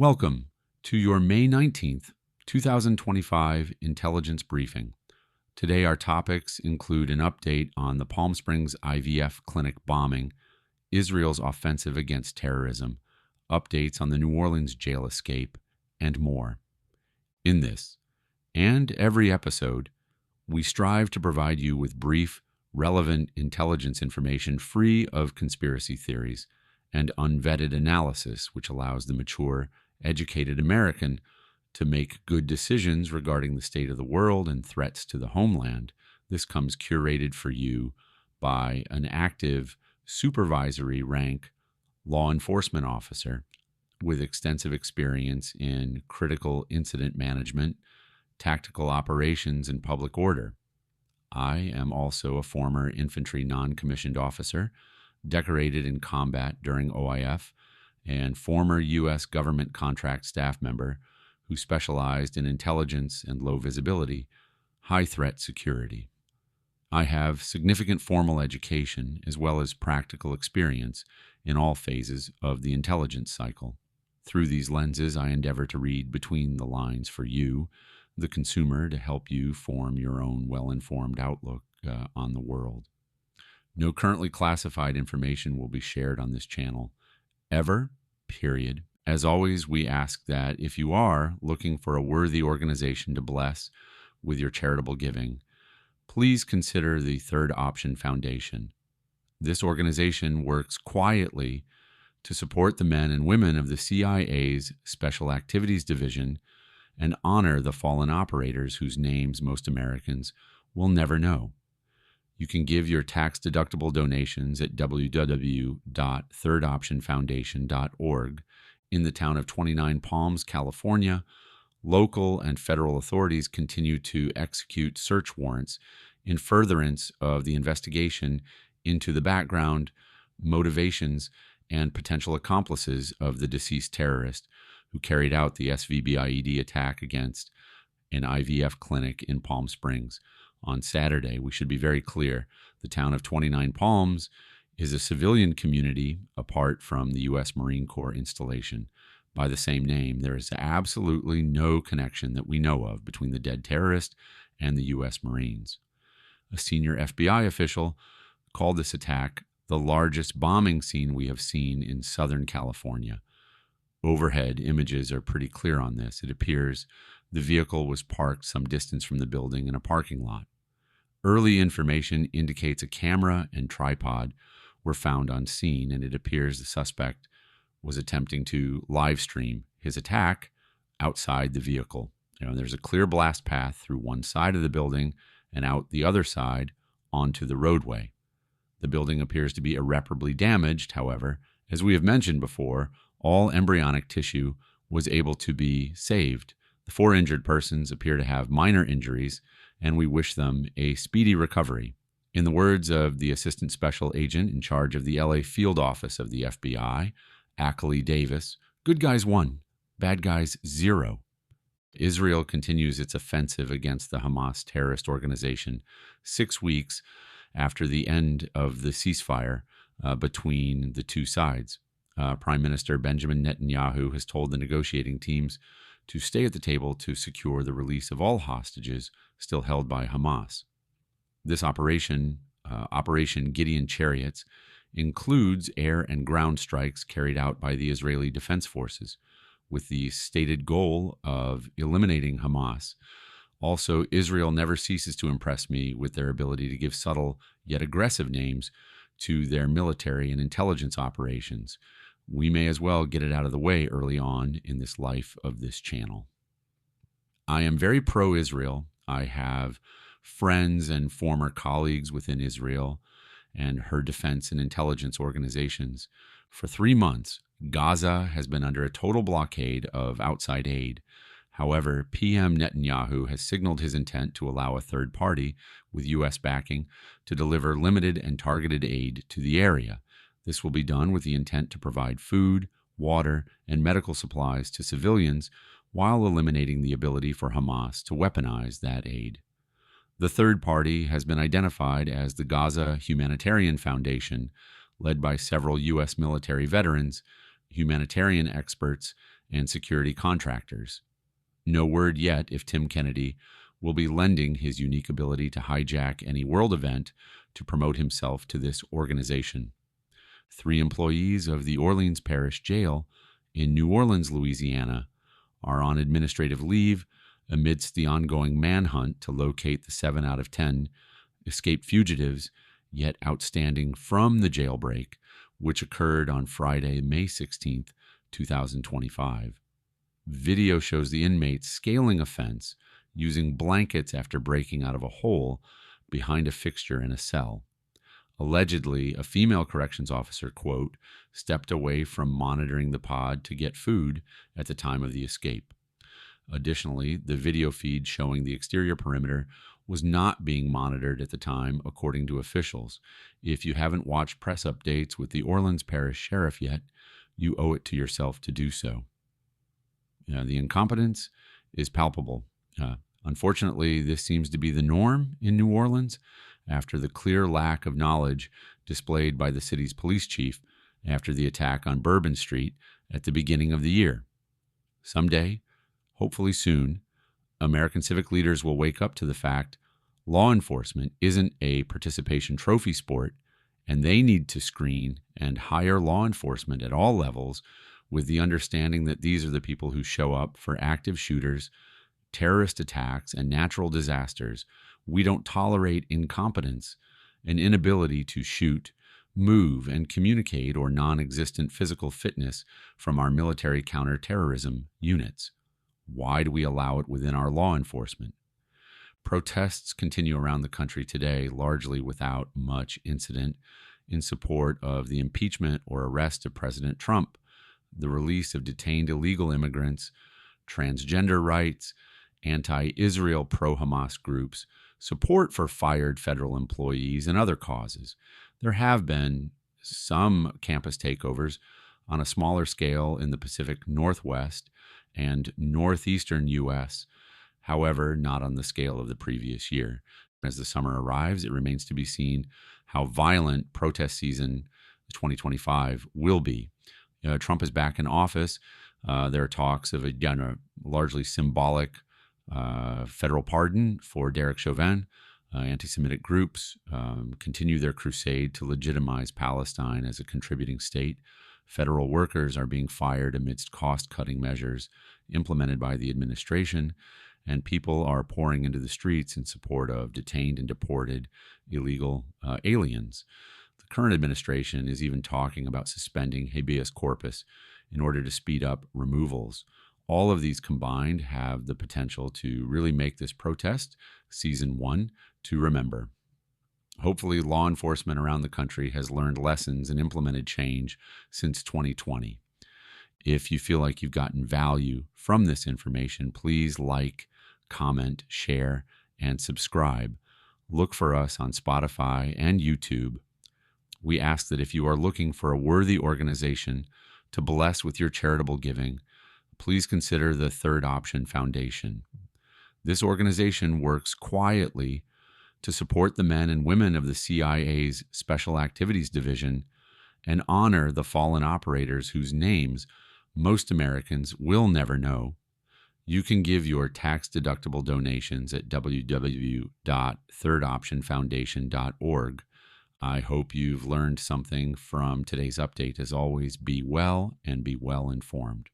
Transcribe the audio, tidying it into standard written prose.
Welcome to your May 19th, 2025 Intelligence Briefing. Today our topics include an update on the Palm Springs IVF clinic bombing, Israel's offensive against terrorism, updates on the New Orleans jail escape, and more. In this, and every episode, we strive to provide you with brief, relevant intelligence information free of conspiracy theories and unvetted analysis, which allows the mature, educated American to make good decisions regarding the state of the world and threats to the homeland. This comes curated for you by an active supervisory rank law enforcement officer with extensive experience in critical incident management, tactical operations, and public order. I am also a former infantry non-commissioned officer, decorated in combat during OIF, and former U.S. government contract staff member who specialized in intelligence and low visibility, high threat security. I have significant formal education as well as practical experience in all phases of the intelligence cycle. Through these lenses, I endeavor to read between the lines for you, the consumer, to help you form your own well-informed outlook on the world. No currently classified information will be shared on this channel, ever, period. As always, we ask that if you are looking for a worthy organization to bless with your charitable giving, please consider the Third Option Foundation. This organization works quietly to support the men and women of the CIA's Special Activities Division and honor the fallen operators whose names most Americans will never know. You can give your tax-deductible donations at www.thirdoptionfoundation.org. In the town of 29 Palms, California, local and federal authorities continue to execute search warrants in furtherance of the investigation into the background, motivations, and potential accomplices of the deceased terrorist who carried out the SVB-IED attack against an IVF clinic in Palm Springs on Saturday. We should be very clear. The town of 29 Palms is a civilian community apart from the U.S. Marine Corps installation by the same name. There is absolutely no connection that we know of between the dead terrorist and the U.S. Marines. A senior FBI official called this attack the largest bombing scene we have seen in Southern California. Overhead images are pretty clear on this. It appears the vehicle was parked some distance from the building in a parking lot. Early information indicates a camera and tripod were found on scene, and it appears the suspect was attempting to live stream his attack outside the vehicle. There's a clear blast path through one side of the building and out the other side onto the roadway. The building appears to be irreparably damaged. However, as we have mentioned before, all embryonic tissue was able to be saved. The 4 injured persons appear to have minor injuries, and we wish them a speedy recovery. In the words of the Assistant Special Agent in charge of the LA Field Office of the FBI, Ackley Davis, good guys 1, bad guys 0. Israel continues its offensive against the Hamas terrorist organization 6 weeks after the end of the ceasefire between the two sides. Prime Minister Benjamin Netanyahu has told the negotiating teams to stay at the table to secure the release of all hostages still held by Hamas. This operation, Operation Gideon Chariots, includes air and ground strikes carried out by the Israeli Defense Forces with the stated goal of eliminating Hamas. Also, Israel never ceases to impress me with their ability to give subtle yet aggressive names to their military and intelligence operations. We may as well get it out of the way early on in this life of this channel. I am very pro-Israel. I have friends and former colleagues within Israel and her defense and intelligence organizations. For 3 months, Gaza has been under a total blockade of outside aid. However, PM Netanyahu has signaled his intent to allow a third party with U.S. backing to deliver limited and targeted aid to the area. This will be done with the intent to provide food, water, and medical supplies to civilians while eliminating the ability for Hamas to weaponize that aid. The third party has been identified as the Gaza Humanitarian Foundation, led by several U.S. military veterans humanitarian experts, and security contractors. No word yet if Tim Kennedy will be lending his unique ability to hijack any world event to promote himself to this organization. 3 employees of the Orleans Parish Jail in New Orleans, Louisiana, are on administrative leave amidst the ongoing manhunt to locate the 7 out of 10 escaped fugitives yet outstanding from the jailbreak, which occurred on Friday, May 16, 2025. Video shows the inmates scaling a fence using blankets after breaking out of a hole behind a fixture in a cell. Allegedly, a female corrections officer, quote, stepped away from monitoring the pod to get food at the time of the escape. Additionally, the video feed showing the exterior perimeter was not being monitored at the time, according to officials. If you haven't watched press updates with the Orleans Parish Sheriff yet, you owe it to yourself to do so. The incompetence is palpable. Unfortunately, this seems to be the norm in New Orleans after the clear lack of knowledge displayed by the city's police chief after the attack on Bourbon Street at the beginning of the year. Someday, hopefully soon, American civic leaders will wake up to the fact law enforcement isn't a participation trophy sport, and they need to screen and hire law enforcement at all levels with the understanding that these are the people who show up for active shooters, terrorist attacks, and natural disasters. We don't tolerate incompetence, an inability to shoot, move, and communicate, or non-existent physical fitness from our military counterterrorism units. Why do we allow it within our law enforcement? Protests continue around the country today, largely without much incident, in support of the impeachment or arrest of President Trump, the release of detained illegal immigrants, transgender rights, anti-Israel pro-Hamas groups, support for fired federal employees, and other causes. There have been some campus takeovers on a smaller scale in the Pacific Northwest and northeastern U.S., however, not on the scale of the previous year. As the summer arrives, it remains to be seen how violent protest season 2025 will be. Trump is back in office. There are talks of a largely symbolic federal pardon for Derek Chauvin. Anti-Semitic groups continue their crusade to legitimize Palestine as a contributing state. Federal workers are being fired amidst cost-cutting measures implemented by the administration, and people are pouring into the streets in support of detained and deported illegal aliens. The current administration is even talking about suspending habeas corpus in order to speed up removals. All of these combined have the potential to really make this protest season 1 to remember. Hopefully, law enforcement around the country has learned lessons and implemented change since 2020. If you feel like you've gotten value from this information, please like, comment, share, and subscribe. Look for us on Spotify and YouTube. We ask that if you are looking for a worthy organization to bless with your charitable giving, please consider the Third Option Foundation. This organization works quietly to support the men and women of the CIA's Special Activities Division and honor the fallen operators whose names most Americans will never know. You can give your tax-deductible donations at www.thirdoptionfoundation.org. I hope you've learned something from today's update. As always, be well and be well informed.